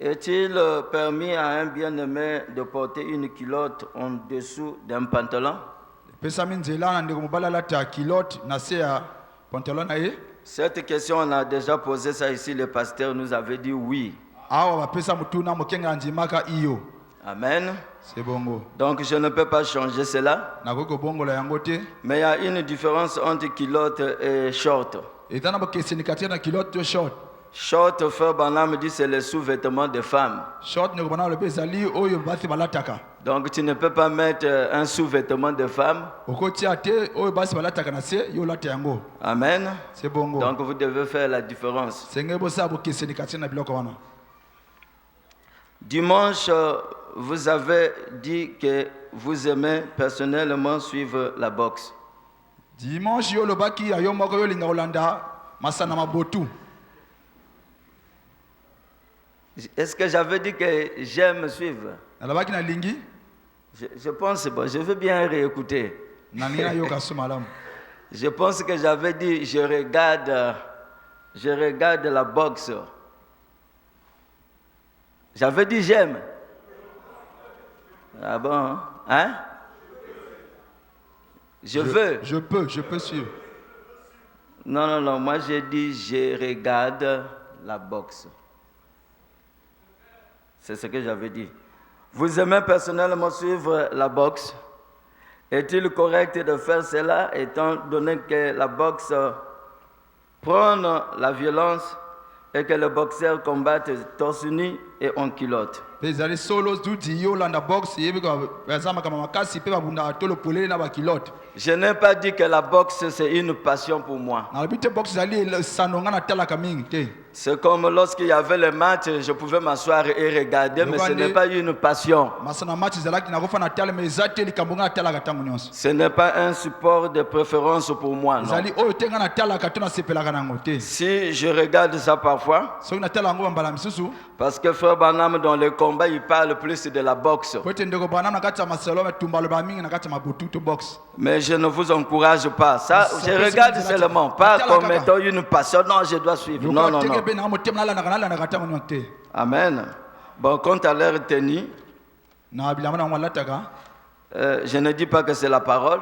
Est-il permis à un bien-aimé de porter une culotte en dessous d'un pantalon? Cette question, on a déjà posé ça ici, le pasteur nous avait dit oui. Amen. Donc je ne peux pas changer cela. Mais il y a une différence entre culotte et short. Short, frère Branham dit, c'est le sous-vêtement des femmes. Donc tu ne peux pas mettre un sous-vêtement de femme. Amen. Donc vous devez faire la différence. Dimanche, vous avez dit que vous aimez personnellement suivre la boxe. Dimanche, est-ce que j'avais dit que j'aime suivre? Je pense, bon, je veux bien réécouter. Je pense que j'avais dit, je regarde la boxe. J'avais dit j'aime. Ah bon? Hein? Je peux suivre. Non, moi j'ai dit je regarde la boxe. C'est ce que j'avais dit. Vous aimez personnellement suivre la boxe? Est-il correct de faire cela étant donné que la boxe prône la violence et que le boxeur combatte torse nu et en culotte? Je n'ai pas dit que la boxe c'est une passion pour moi. C'est comme lorsqu'il y avait le match, je pouvais m'asseoir et regarder, mais ce n'est pas une passion. Ce n'est pas un support de préférence pour moi, non. Si je regarde ça parfois, parce que frère Branham dans le combat, il parle plus de la boxe. Mais je ne vous encourage pas. Ça, je regarde seulement, pas comme étant une passion. Non, je dois suivre. Non. Amen. Bon, quant à leur tenue, je ne dis pas que c'est la parole.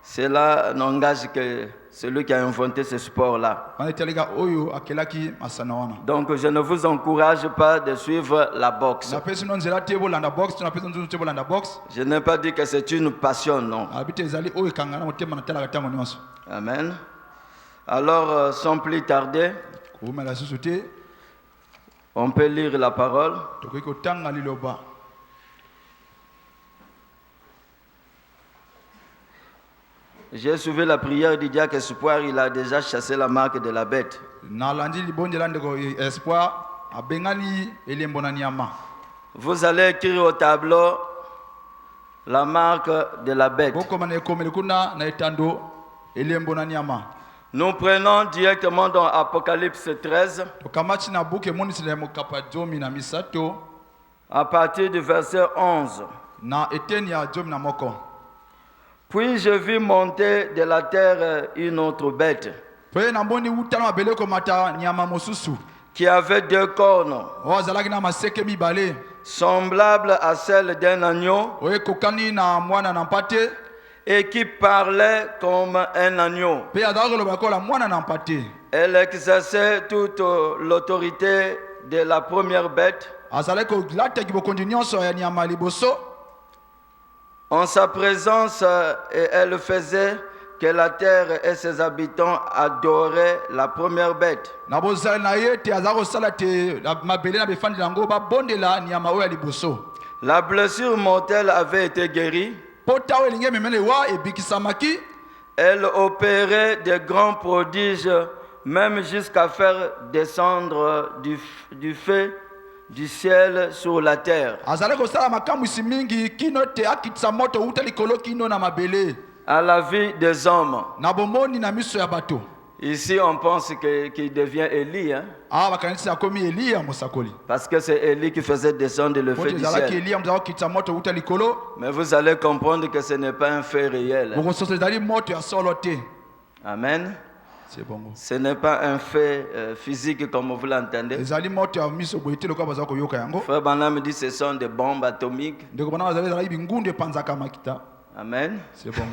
Cela n'engage que celui qui a inventé ce sport-là. Donc je ne vous encourage pas de suivre la boxe. Je n'ai pas dit que c'est une passion, non. Amen. Alors, sans plus tarder, on peut lire la parole. J'ai suivi la prière du diacre Espoir, il a déjà chassé la marque de la bête. Vous allez écrire au tableau la marque de la bête. Nous prenons directement dans Apocalypse 13, à partir du verset 11. Puis je vis monter de la terre une autre bête qui avait 2 cornes, semblable à celle d'un agneau, et qui parlait comme un agneau. Elle exerçait toute l'autorité de la première bête. En sa présence, elle faisait que la terre et ses habitants adoraient la première bête. La blessure mortelle avait été guérie. Elle opérait de grands prodiges, même jusqu'à faire descendre du feu du ciel sur la terre. À la vie des hommes. Ici, on pense qu'il devient Élie. Hein? Parce que c'est Élie qui faisait descendre le feu du ciel. Mais vous allez comprendre que ce n'est pas un fait réel. Hein? Amen. C'est bon. Ce n'est pas un fait physique comme vous l'entendez. Ezali moto ya miso boyete loka baza ko yoka yango. Frère Branham dit que ce sont des bombes atomiques. Ndeko bana bazali ezali bingunde panzaka makita. Amen. C'est bon.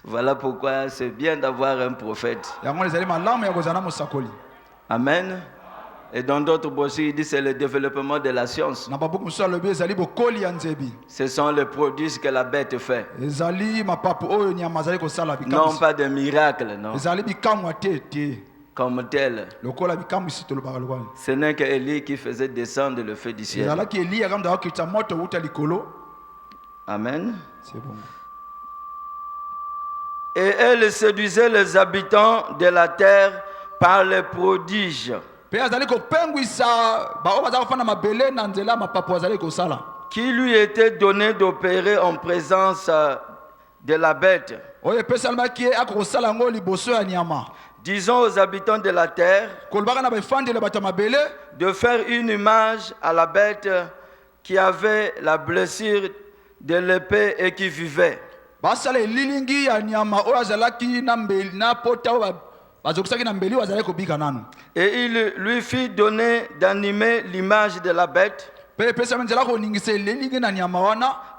Voilà pourquoi c'est bien d'avoir un prophète. Yango ezali malamu ya kozana mosakoli. Amen. Et dans d'autres brochures, il dit que c'est le développement de la science. Na babuku muso alobi ezali bokoli ya nzebi. Ce sont les produits que la bête fait. Ezali mapapu oyo nyama azali kosala bikamwisi. Non pas des miracles, non. Ezali bikamwa te. Comme tel. Lokola bikamwisi to lobaka lokola. Ce n'est que Élie qui faisait descendre le feu du ciel. Ezalaki Eliya kamda wakita moto uta likolo. Amen. C'est bon. Et elle séduisait les habitants de la terre par les prodiges qui lui étaient donnés d'opérer en présence de la bête. Disons aux habitants de la terre de faire une image à la bête qui avait la blessure de l'épée et qui vivait. Et il lui fit donner d'animer l'image de la bête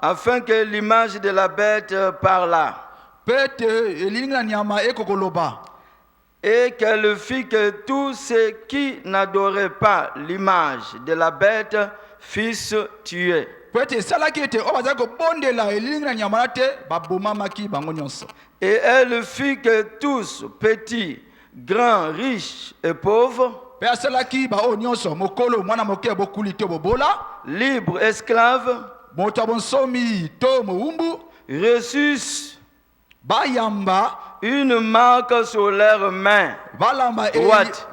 afin que l'image de la bête parlât. Et qu'elle fit que tous ceux qui n'adoraient pas l'image de la bête fussent tués. Et elle fit que tous, petits, grands, riches et pauvres, libres, esclaves, reçussent une marque sur leurs mains droites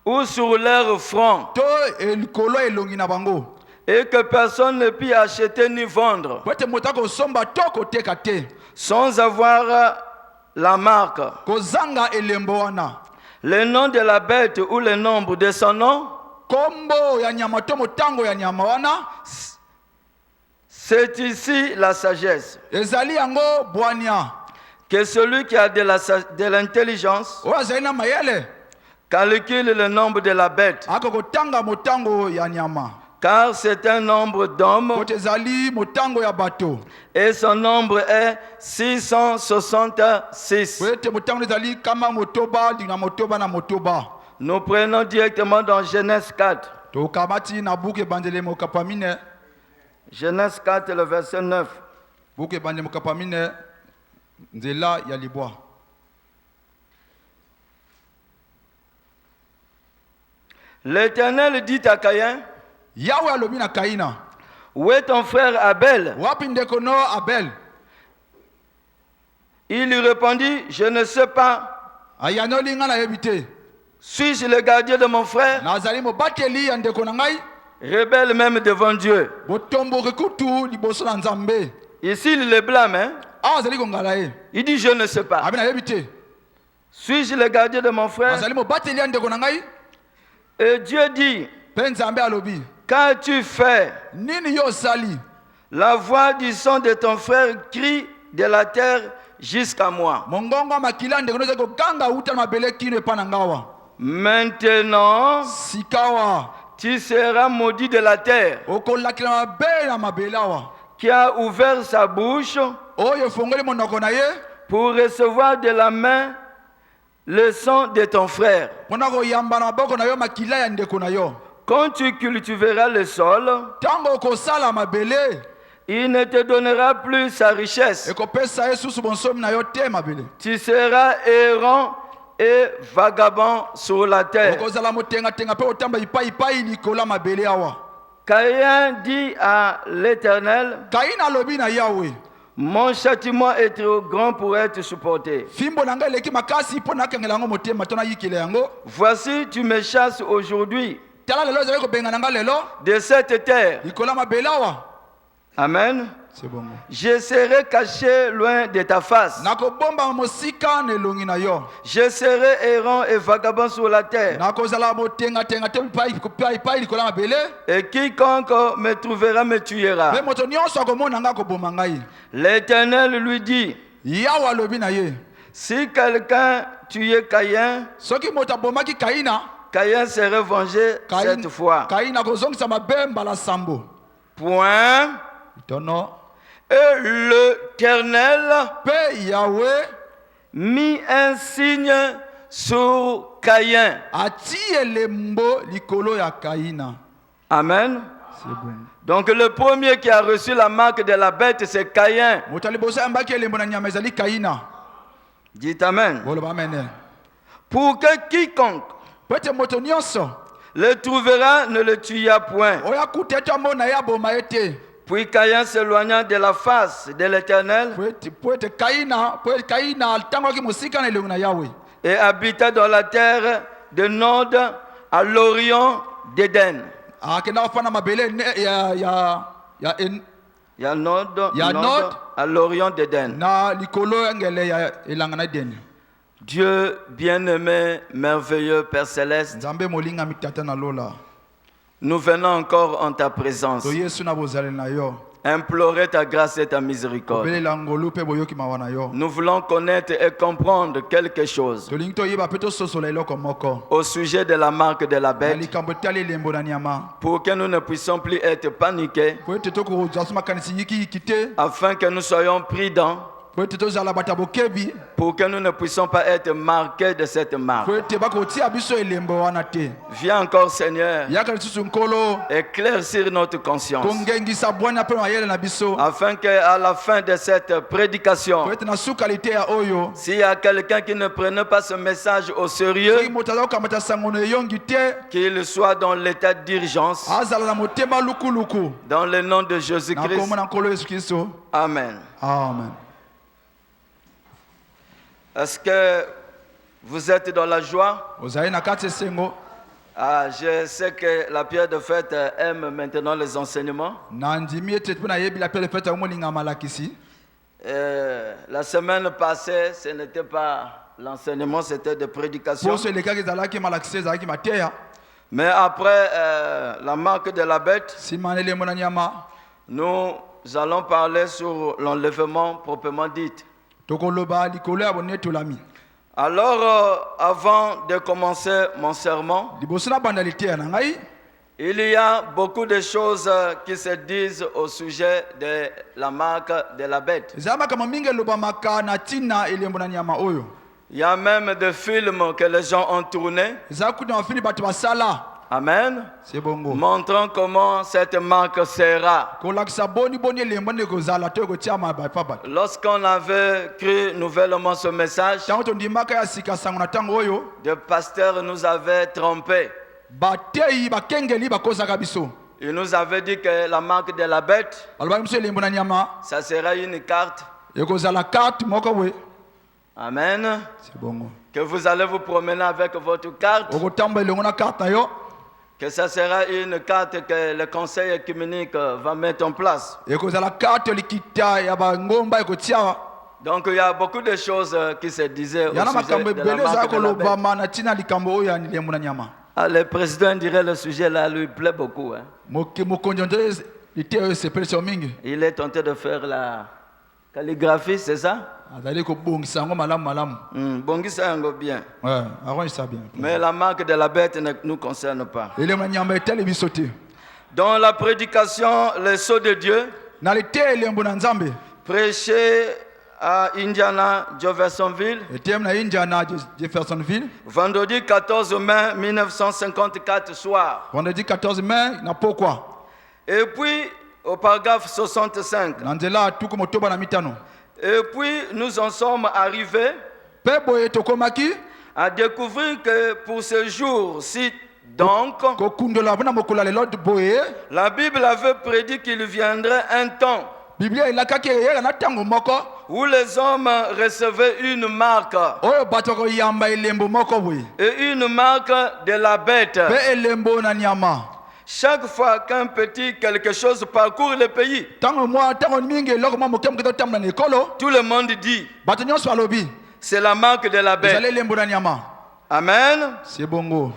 ou sur leur front, et que personne ne puisse acheter ni vendre sans avoir la marque, le nom de la bête ou le nombre de son nom. C'est ici la sagesse. Que celui qui a de l'intelligence calcule le nombre de la bête, car c'est un nombre d'hommes et son nombre est 666. Nous prenons directement dans Genèse 4. Genèse 4, le verset 9. L'Éternel dit à Caïn, où est ton frère Abel? Il lui répondit, je ne sais pas. Suis-je le gardien de mon frère? Rebelle même devant Dieu. Ici, il le blâme. Hein? Il dit, je ne sais pas. Suis-je le gardien de mon frère? Et Dieu dit, qu'as-tu fait? La voix du son de ton frère crie de la terre jusqu'à moi. Maintenant, tu seras maudit de la terre, qui a ouvert sa bouche pour recevoir de la main le sang de ton frère. Quand tu cultiveras le sol, il ne te donnera plus sa richesse. Tu seras errant et vagabond sur la terre. Caïn dit à l'Éternel, mon châtiment est trop grand pour être supporté. Voici, tu me chasses aujourd'hui de cette terre. Amen. Je serai caché loin de ta face. Je serai errant et vagabond sur la terre. Et quiconque me trouvera me tuera. L'Éternel lui dit, yawe alobi na ye Si quelqu'un tuait Caïn, soki moto abomaki kaina Caïn serait vengé cette fois. kaina akozongisa mabe mbala sambo Point. tono Et l'Éternel mpe yawe mit un signe sur Caïn. ati elembo likolo ya kaina. Amen. C'est bon. Donc le premier qui a reçu la marque de la bête, c'est Caïn. moto aliboso ayambaki elembo na nyama ezali kaina. Dites Amen. Boloba amen. Pour que quiconque po ete moto nyonso le trouvera ne le tuya point. oyo akuta ete amona ye aboma ye te. Puis Caïn s'éloigna de la face de l'Éternel po ete kaina atangwaki mosika na elongi na yawe et habita dans la terre de Nod à l'Orient d'Éden. akenda kofanda mabele Il y a Nod, Ya Nod. à l'Orient d'Éden. na likolo ngele ya elanga na Edeni. Dieu bien-aimé, merveilleux Père Céleste, Nzambe molinga mitata na lola nous venons encore en ta présence, to yesu na bozali na yo implorer ta grâce et ta miséricorde. obelela ngolu mpe boyoki mawa na yo Nous voulons connaître et comprendre quelque chose tolingi toyeba mpe tososola eloko moko au sujet de la marque de la na bête likambo etali elembo na nyama pour que nous ne puissions plus être paniqués, po ete tokozwa so makanisi yikiyiki te afin que nous soyons prudents, po ete tozala bato ya bokebi pour que nous ne puissions pas être marqués de cette marque. po ete bakotia biso elembo wana te. Viens encore, Seigneur, yaka lisusu nkolo éclaircir notre conscience, tongengisa bwania mpe mayele na biso afin qu'à la fin de cette prédication, po ete na sukali te ya oyo s'il y a quelqu'un qui ne prenait pas ce message au soki sérieux, moto aza kokamata sango na eyongi te qu'il soit dans l'état d'urgence, azala na motema lukuluku dans le nom de na Jésus-Christ. kombo na nkolo yesu kristo Amen. amen. Est-ce que vous êtes dans la joie? ozali na kati esengo Ah, je sais que la pierre de fête aime maintenant les enseignements. na ndimi ete mpe nayebi la pele fete akomolinga malakisi. La semaine passée, ce n'était pas l'enseignement, c'était de prédication. poso elekaki ezalaki malakisi ezalaki mateya Mais après la marque de la bête, nsima na elembo na nyama nous allons parler sur l'enlèvement proprement dit. tokoloba likolo ya bonetolami. Alors, avant de commencer mon sermon, liboso na banda liteya na ngai il y a beaucoup de choses qui se disent au sujet de la marque de la bête. ezala makambo mingi elobamaka na ntina elembo na nyama oyo. Il y a même des films que les gens ont tournés. ezala kuta mafili bato basala. Amen. c'est bongo Montrant comment cette marque sera. kolakisa boni elembo nde ekozala to ekotiama bapa bato. Lorsqu'on avait cru nouvellement ce message, ntango tondimaka ya sika sango na ntango oyo le pasteur nous avait trompés. bateyi bakengeli bakozaka biso Il nous avait dit que la marque de la bête, balobaki biso elembo na nyama ça sera une carte. ekozala karte moko boye. Amen. c'est bongo Que vous allez vous promener avec votre carte. okotamba elongo na karte na yo Que ça sera une carte que le conseil œcuménique va mettre en place. ekozala karte likita ya bangomba ekotia. Donc il y a beaucoup de choses qui se disaient au yana sujet makambo de la ebele ezala marque de la bête. kolobama na ntina likambo oyo ya elembo na nyama. Ah, le président dirait le sujet là lui plaît beaucoup. Hein. mokonzi nto lite oyo esepelisa yo mingi Il est tenté de faire la calligraphie, c'est ça? azali kobongisa yango malamu. Bongisa yango bien. arrangisa bien. Mais la marque de la bête ne nous concerne pas. elembo na nyama etali biso te. Dans la prédication, les sceaux de Dieu, na lite elembo na nzambe prêché à Indiana, Jeffersonville, etiem na Indiana Jeffersonville vendredi 14 mai 1954 soir. vendredi 14 mai na pokwa Et puis, au paragraphe 65. na nzela tuku motoba na mitano. Et puis, nous en sommes arrivés mpe boye tokomaki à découvrir que pour ce jour-ci, donc, kokundola mpona mokolo ya lelo boye la Bible avait prédit qu'il viendrait un temps biblia elakaki eyela na ntango moko où les hommes recevaient une marque, oyo bato bakoyamba elembo moko boye et une marque de la bête. mpe elembo na nyama. Chaque fois qu'un petit quelque chose parcourt le pays, ntango mingi eloko mwa moke moke totambola na ekolo tout le monde dit, bato nyonso balobi c'est la marque de la ezali bête. elembo na nyama. Amen. c'est bongo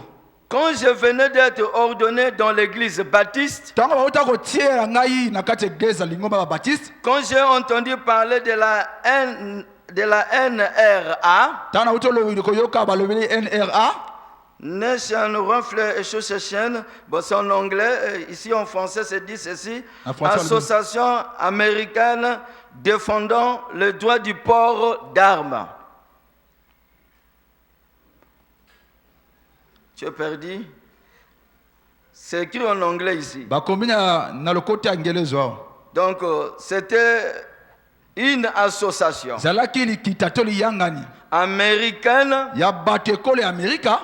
Quand je venais d'être ordonné dans l'église baptiste, ntango bauta kotiela ngai na kati eglise lingomba babaptiste quand j'ai entendu parler de la de la NRA, ntango nauti koyoka balobeli NRA, Nation Rifle Association, bon, c'est en anglais, ici en français c'est dit ceci, En français, Association américaine défendant le droit du port d'armes. Tu es perdu? C'est écrit en anglais ici. bakomi na lokota ngelezo awa. Donc c'était une association Zalaki likita to liyangani américaine ya bato ekolo ya Amerika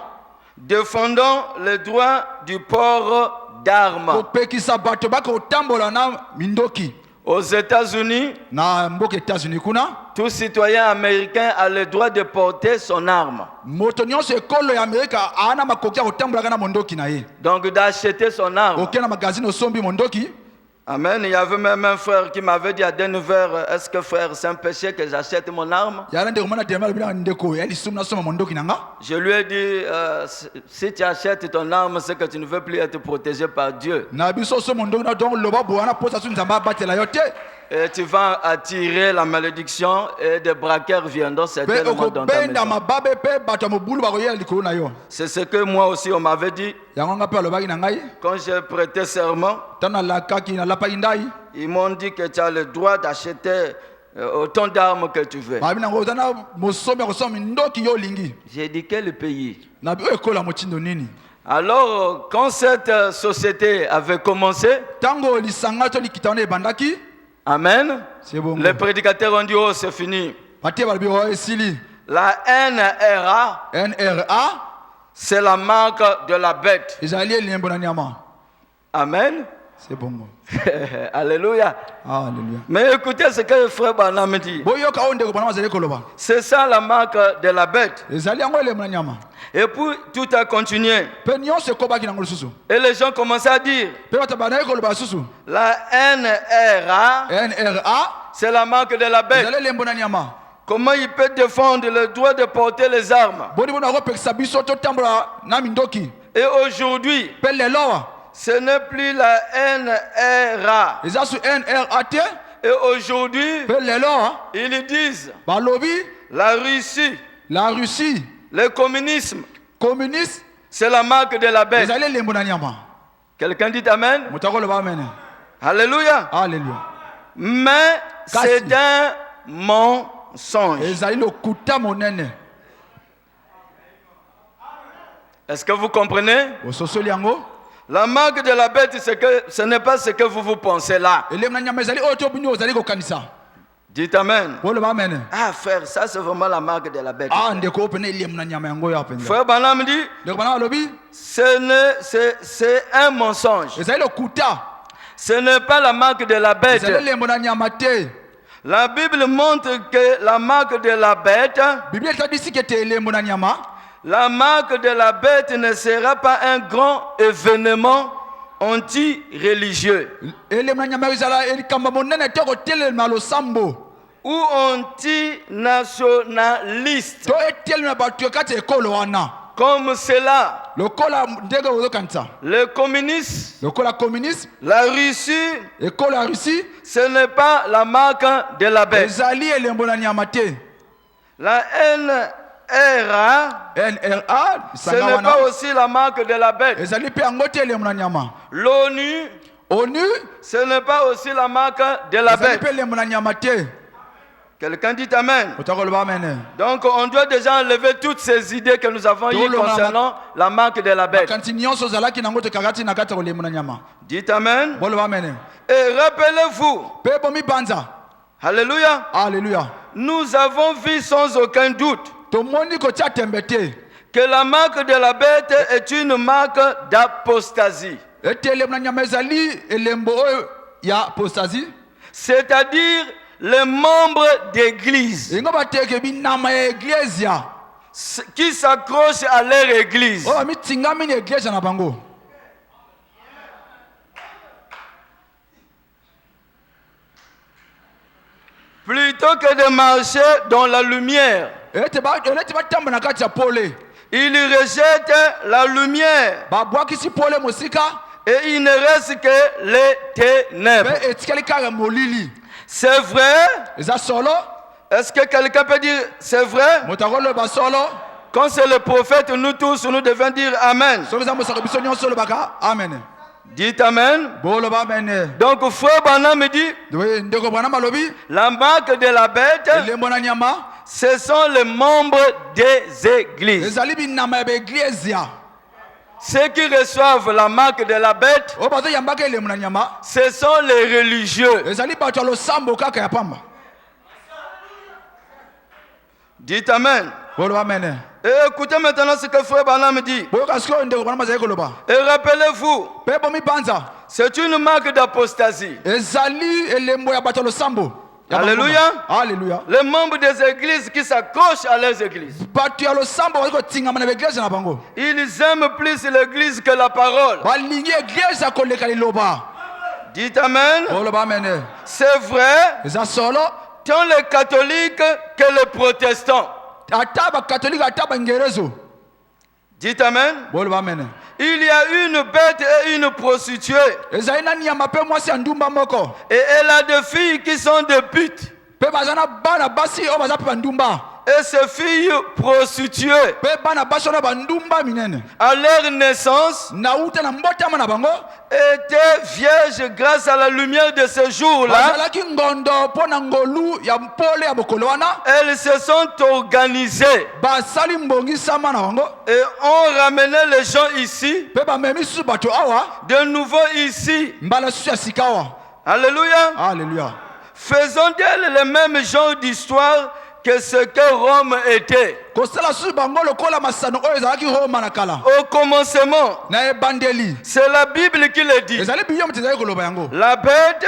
défendant le droit du port d'armes. kopekisa bato bakotambola na mindoki. Aux États-Unis, Na mboka États-Unis kuna tout citoyen américain a le droit de porter son arme. moto nyonso ekolo ya Amerika ana makoki ya kotambolaka na mondoki na ye. Donc d'acheter son arme. Oke na magazine osombi mondoki. Amen. Il y avait même un frère qui m'avait dit à Denver, est-ce que frère, c'est un péché que j'achète mon arme? Ya ndeko mana demala bila ndeko ya lisum na soma mondoki nanga. Je lui ai dit, si tu achètes ton arme, c'est que tu ne veux plus être protégé par Dieu. Na biso so mondoki na donc loba boana posa su nzamba batela yote. Et tu vas attirer la malédiction et des braqueurs viendront Pe certainement dans ta okobenda maison. mababe pe bato mobulu bakoyela likolo na yo. C'est ce que moi aussi on m'avait dit Yango nga pe alobaki na ngai. quand j'ai prêté serment. Tana lakaki na lapaki ndai. Ils m'ont dit que tu as le droit d'acheter autant d'armes que tu veux. Babi na ngozana mosomi akosoma mindoki yo lingi. J'ai dit quel pays? Na bi ekola motindo nini. Alors, quand cette société avait commencé, Tango lisanga to likitana ebandaki. Amen, C'est bon. les prédicateurs ont dit, oh c'est fini. Pati balbi o esili. La NRA, NRA c'est la marque de la bête. ezali elembo na nyama. Amen. C'est bon. Alléluia. Alléluia. Mais écoutez ce que le frère Branham dit. Boyoka onde ko bana mazali koloba. C'est ça la marque de la bête. Ezali yango elembo na nyama. Et puis tout a continué. Pe nyonso ekobaki nango lisusu. Et les gens commençaient à dire, Pe bato bana koloba susu. la NRA, NRA c'est la marque de la bête. ezali elembo na nyama. Comment il peut défendre le droit de porter les armes? Boni bona kopekisa biso to tambola na mindoki. Et aujourd'hui, Pe lelo ce n'est plus la NRA. eza su NRA te. Et aujourd'hui, Pe lelo ils disent balobi la Russie, la Russie le communisme, communiste c'est la marque de la bête. ezali elembo na nyama. Quelqu'un dit Amen? Mutako loba amen. Alléluia. Alléluia. Mais c'est un mensonge. Ezali lokuta monene. Est-ce que vous comprenez? Ososoli yango. La marque de la bête, c'est que ce n'est pas ce que vous pensez là. Elembo na nyama ezali oyo to bino ozali kokanisa. Dites Amen. Boloba amen. Ah frère, ça c'est vraiment la marque de la bête. Ah ndeko opene elembo na nyama yango ya penza. Frère Branham dit, Ndeko bana alobi c'est un mensonge. ezali lokuta. Ce n'est pas la marque de la bête. Ezali elembo na nyama te. La Bible montre que la marque de la bête, Biblia etabisi ke te elembo na nyama. la marque de la bête ne sera pas un grand événement anti-religieux Elembo na nyama ezala elikamba monene te kotelema losambo. ou anti-nationaliste, To etelema bato kati ekolo wana. comme cela. Lokola ndenge ozokanisa. Le communisme, Lokola communiste, la Russie, ekolo ya Russie ce n'est pas la marque de la bête. ezali elembo na nyama te. La NRA, NRA ce sanga n'est wana pas aussi la marque de la bête. ezali pe yango te elembo na nyama. L'ONU, ONU ce n'est pas aussi la marque de la ezali bête. pe elembo na nyama te. Quelqu'un dit Amen. Otako loba amen. Donc on doit déjà enlever toutes ces idées que nous avons eues concernant la marque de la bête. Kanti nyonso zalaki nango te kakati na kati ya kolembo na nyama. Dites Amen. Boloba amen. Et rappelez-vous, Pe bomi banza. alléluia, Alléluia. nous avons vu sans aucun doute Tomoni kotia tembe te. que la marque de la bête est une marque d'apostasie. Ete elembo na nyama ezali elembo oyo ya apostasie. C'est-à-dire les membres d'église Ingo bateke binama ya iglesia. qui s'accrochent à leur église. Oh mitingami ni iglesia na bango. Plutôt que de marcher dans la lumière, Ete batamba na kati ya pole. ils rejettent la lumière Babwakisi pole mosika. et il ne reste que les ténèbres. Pe etikali kaka molili. C'est vrai, Eza solo. Est-ce que quelqu'un peut dire c'est vrai? moto akoloba solo Quand c'est le prophète, nous tous, nous devons dire Amen. soki eza mosaka biso nyonso olobaka amen. Dites Amen. Boloba amen. Donc, frère Branham me dit, ndeko Branham alobi la marque de la bête, elembo na nyama ce sont les membres des églises. ezali binama ya baeglise Ceux qui reçoivent la marque de la bête, oyo bazoyambaka elembo na nyama ce sont les religieux. ezali bato ya losambo kaka ya pamba. Dites Amen. Boloba amen. Et écoutez maintenant ce que frère Branham dit. boyoka sikoyo ndeko Branham azali koloba Et rappelez-vous, mpe bomibanza c'est une marque d'apostasie. ezali elembo ya bato ya losambo ya Alléluia. bangoma. Alléluia. Les membres des églises qui s'accrochent à leurs églises. bato ya losambo bali kotingama na baeglise na bango Ils aiment plus l'église que la parole. balingi eglise koleka liloba. Dites Amen. Boloba amen. C'est vrai, eza solo tant les catholiques que les protestants. ata bakatolike ata bangerezo. Dites Amen. Boloba amen. Il y a une bête et une prostituée. ezali na nyama mpe mwasi ya ndumba moko Et elle a des filles qui sont des putes. mpe baza na bana basi oyo baza mpe bandumba Et ces filles prostituées, mpe bana basi oyo na bandumba minene à leur naissance, na uta na mbotama na bango étaient vierges grâce à la lumière de ce jour-là. bazalaki ngondo mpo na ngolu ya mpole ya bokolo wana Elles se sont organisées basali mbongisama na bango et ont ramené les gens ici, mpe bamemi susu bato awa de nouveau ici. mbala susu ya sika awa. Alléluia. Alléluia. Faisons d'elles le même genre d'histoire que ce que Rome était. kosala susu bango lokola masano oyo ezalaki Roma na kala Au commencement, na ebandeli c'est la Bible qui le dit. ezali biyo moto ezali koloba yango La bête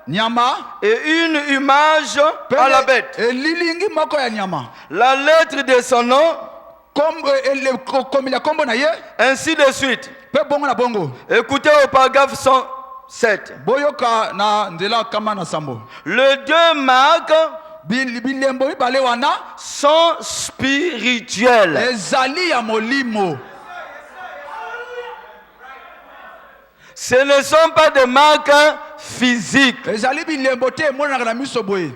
nyama est une image à la bête. elilingi moko ya nyama La lettre de son nom, komeli ya kombo na ye ainsi de suite. mpe bongo na bongo. Écoutez au paragraphe 107. boyoka na nzela kama na sambo Les deux marques bilembo mibale wana sont spirituels. ezali ya molimo. Ce ne sont pas des marques physiques. ezali bilembo te emonanaka na miso boye.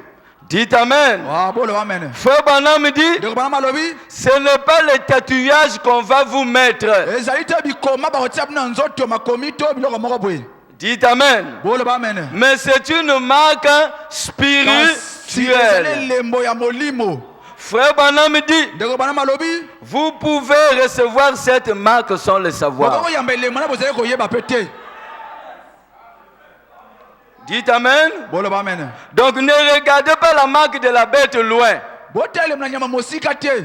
Dites Amen. boloba amen. Frère Branham dit, ndeko Branham alobi ce n'est pas les tatouages qu'on va vous mettre. ezali te bikoma bakotia bino na nzoto makomi to biloko moko boye. Dites Amen. boloba amen. Mais c'est une marque ezali spirituelle. elembo ya molimo. Frère Branham dit, ndeko Branham alobi vous pouvez recevoir cette marque sans le savoir. bokoyamba elembo na bozali koyeba pe te. Dites Amen. boloba amen. Donc ne regardez pas la marque de la bête loin. botala elembo na nyama mosika te.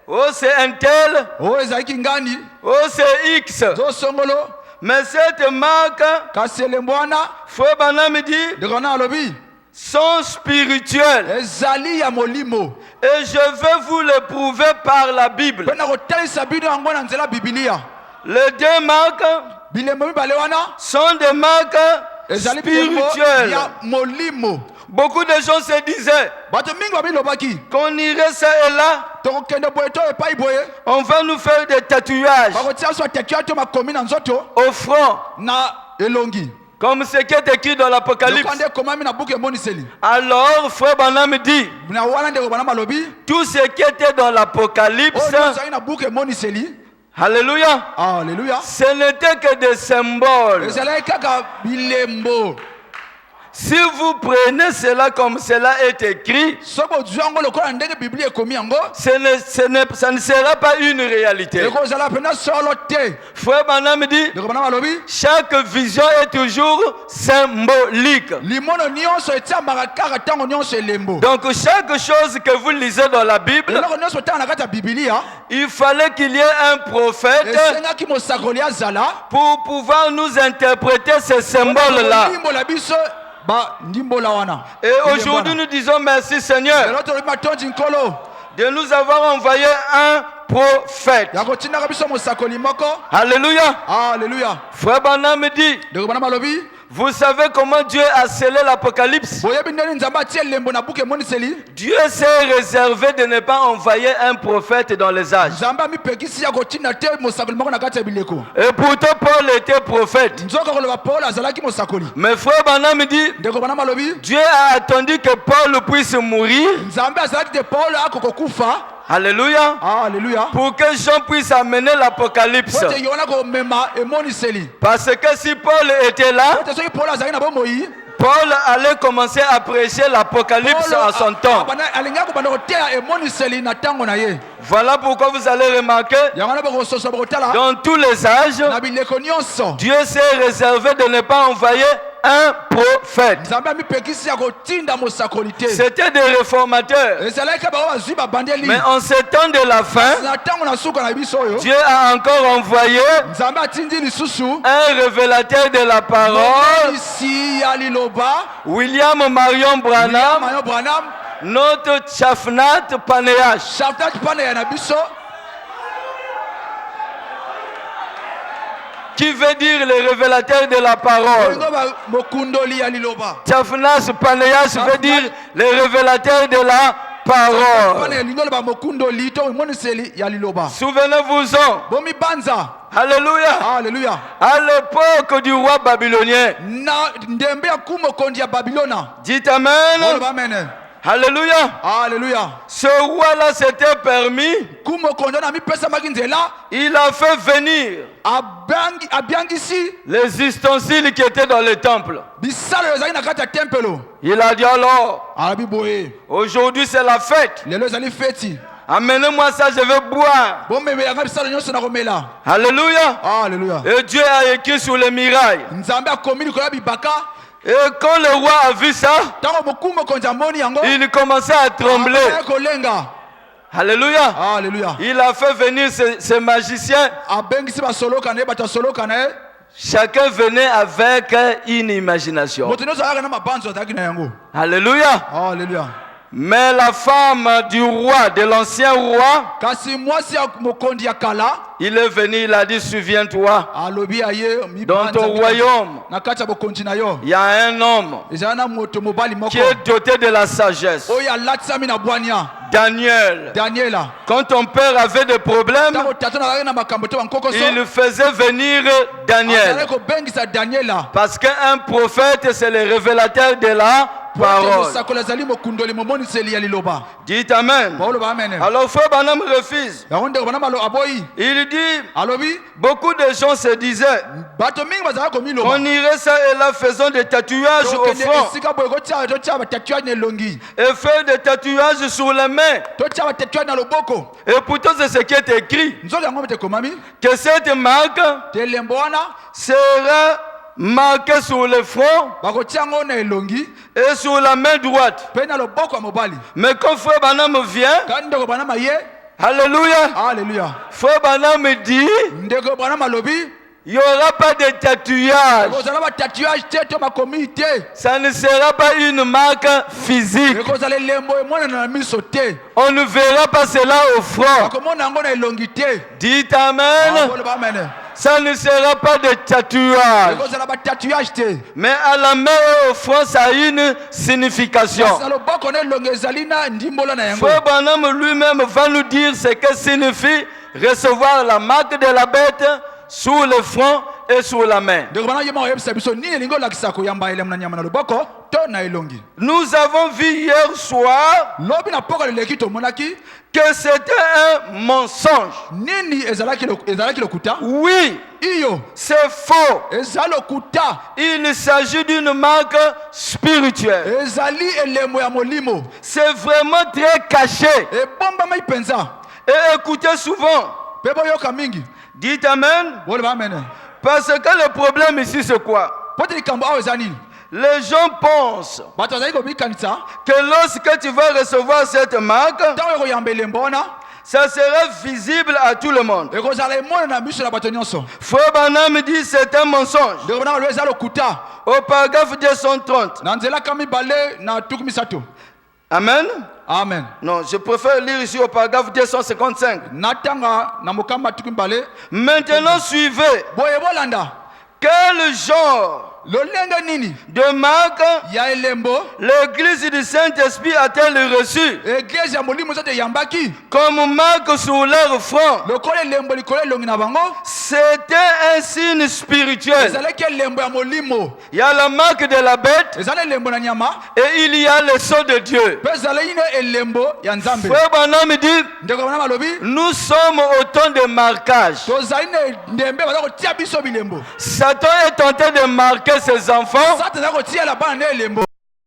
Oh, c'est un tel. oyo ezalaki ngani Oh, c'est X. zosongolo Mais cette marque, kasi elembo wana Frère Branham dit, ndeko Branham alobi sont spirituels. ezali ya molimo. Et je vais vous le prouver par la Bible. mpe na kotalisa bino yango na nzela bibilia. Les deux marques bilembo mibale wana sont des marques ezali bilembo spirituelles. ya molimo. Beaucoup de gens se disaient bato mingi babilobaki qu'on irait ça et là, tokokende boye to epai boye on va nous faire des tatouages bakotia so atatua to makomi na nzoto au front, na elongi comme ce qui est écrit dans l'Apocalypse. lokande ekomami na buku emoniseli. Alors, Frère Branham dit, na wana ndeko Branham alobi tout ce qui était dans l'Apocalypse, oyo ezali na buku emoniseli. alléluia, Alléluia. ce n'était que des symboles. ezalaki kaka bilembo. Si vous prenez cela comme cela est écrit, soki ozwi yango lokola ndenge biblia ekomi yango ça ne sera pas une réalité. ekozala mpena solo te. Frère Branham dit, ndeko Branham alobi chaque vision est toujours symbolique. limono nyonso etiambaka kaka ntango nyonso elembo. Donc chaque chose que vous lisez dans la Bible, eloko nyonso otanga na kati ya bibilia il fallait qu'il y ait un prophète esengaki mosakoli azala pour pouvoir nous interpréter ces symboles-là. ndimbola biso ndimbola wana. Et aujourd'hui nous disons merci Seigneur lelo tolobi matonzi nkolo de nous avoir envoyé un prophète. ya kotindaka biso mosakoli moko. Alléluia. Alléluia. Frère Branham dit, ndeko Branham alobi Vous savez comment Dieu a scellé l'Apocalypse? boyebi ndeni nzambe atie elembo na buku emoniseli Dieu s'est réservé de ne pas envoyer un prophète dans les âges. nzambe amipekisi ya kotinda te mosakoli moko na kati ya bileko Et pourtant Paul était prophète. nzoka koloba Paul azalaki mosakoli Mais frère Branham dit, ndeko bana malobi Dieu a attendu que Paul puisse mourir. nzambe azalaki te Paul akokokufa. Alléluia. Alléluia. Pour que Jean puisse amener l'Apocalypse. Pote yona komema emoniseli Parce que si Paul était là, pote soki Paul azalaki na bomoi Paul allait commencer à prêcher l'Apocalypse à son temps. alingi akobanda koteya emoniseli na ntango na ye Voilà pourquoi vous allez remarquer, yango wana bokososola bokotala dans tous les âges, na bileko nyonso Dieu s'est réservé de ne pas envoyer un prophète. nzambe amipekisi ya kotinda mosakoli te C'était des réformateurs. ezalaki bango bazwi babandeli Mais en ces temps de la fin, na ntango na suka na biso oyo Dieu a encore envoyé nzambe atindi lisusu un révélateur de la parole, isi ya liloba William Marion Branham, mayo branham notre Chafnat Paneach. shaftat pane ya na biso Qui veut dire le révélateur de la parole. olingo mokundoli ya liloba Chafnas Paneach veut dire le révélateur de la parole. pane elingo loba mokundoli to emoniseli ya liloba Souvenez-vous-en. bomibanza Alléluia. Alléluia. À l'époque du roi babylonien. Na ndembe ya kumokondi ya Babilona. Dites Amen. Oloba amen. Alléluia. Alléluia. Ce roi-là s'était permis. Kumokondi na mipesa makinzela Il a fait venir abiangisi les ustensiles qui étaient dans le temple. bisalo ezali na kati ya tempelo. Il a dit alors, Alabi boye. aujourd'hui c'est la fête. Lelo ezali feti. Amenez-moi ça, je vais boire. Bomemela nga bisalo nyonso na komela. Alléluia. Alléluia. Et Dieu a écrit sur les murailles. Nzambe akomi likolo ya bibaka. Et quand le roi a vu ça, Tango mokumokonzi amoni yango. il commençait à trembler. Kolenga. Alléluia. Alléluia. Il a fait venir ces magiciens. Abengisi basoloka na ye bato asoloka na ye. Chacun venait avec une imagination. Moto nyonso azalaka na mabanzo azalaki na yango. Alléluia. Alléluia. Mais la femme du roi, de l'ancien roi, Kasi mwasi ya mokondi ya kala. il est venu, il a dit, souviens-toi, Alobi aye dans ton royaume, na kati ya bokonzi na yo. il y a un homme Ezala na moto mobali moko. qui est doté de la sagesse. Oyo alatisami na bwania. Daniel. Daniela. Quand ton père avait des problèmes, Tango tata na na makambo te bankokoso. il faisait venir Daniel. Azalaki kobengisa Daniela. Parce qu'un prophète, c'est le révélateur de la parole. Mosakoli azali mokundoli momoniseli ya liloba. Dites Amen. Baoloba amen. Alors, frère Branham refuse. Yango ndeko bana malo aboyi. Il dit, Alobi beaucoup de gens se disaient, bato mingi bazala komiloba. on irait ça et là, faisons des tatouages au Tokende front esika boye kotia tatouage na elongi. et faire des tatouages sur les mains. Totia tatouage na loboko. Et pourtant, c'est ce qui est écrit, Nzoki yango mete komami. que cette marque Te lembo wana sera marquée sur le front bakotia yango na elongi et sur la main droite. pe na loboko ya mobali. Mais quand frère Branham vient, Kandi ndeko bana maye. alléluia, Alléluia. frère Branham dit, Ndeko bana malobi. il n'y aura pas de tatouage. Ekozala ba tatouage te to makomi te. Ça ne sera pas une marque physique. Ekozala lembo emona na miso te. On ne verra pas cela au front. Bakomona yango na elongi te. Dites Amen. Baoloba amen. Ça ne sera pas de tatouage. Ekozala ba tatouage te. Mais à la main et au front, ça a une signification. Na loboko na elongi ezali na ndimbola na yango. Frère Branham lui-même va nous dire ce que signifie recevoir la marque de la bête sur le front et sur la main. Ndeko bana yema oyebisa biso nini elingi olakisa koyamba elemu na nyama na loboko to na elongi. Nous avons vu hier soir Lobi na poka leleki tomonaki que c'était un mensonge. nini ezalaki lokuta. Oui, Iyo c'est faux. ezali lokuta. Il s'agit d'une marque spirituelle. Ezali elemo ya molimo. C'est vraiment très caché. Ebombamai penza. Et écoutez souvent. Pe boyoka mingi. Dites Amen. Baoloba amen. Parce que le problème ici, c'est quoi? Pote likambo awa eza nini? Les gens pensent Bato bazali kobikanisa que lorsque tu vas recevoir cette marque, ntango ekoyamba elembo wana ça sera visible à tout le monde. ekozala emona na miso na bato nyonso. Frère Branham dit c'est un mensonge. Ndeko bana alobi eza lokuta. Au paragraphe 230. Na nzelaka mibale na tuku misato. Amen. Amen. Non, je préfère lire ici au paragraphe 255. Natanga na mokamba tuku mibale. Maintenant, suivez. Boye bolanda. Quel genre lolenge nini de Marc, ya elembo l'église du Saint-Esprit a-t-elle reçu église ya molimo zote yambaki comme marque sur leur front? lokola elembo likolo elongi na bango C'était un signe spirituel. ezalaki elembo ya molimo Il y a la marque de la bête ezala elembo na nyama et il y a le sceau de Dieu. mpe ezalaki ne elembo ya nzambe Frère Branham dit, ndeko bana balobi nous sommes au temps de marquage. tozali ne ndembe baza kotia biso bilembo Satan est tenté de marquer ses enfants satan aza kotiela bana ne elembo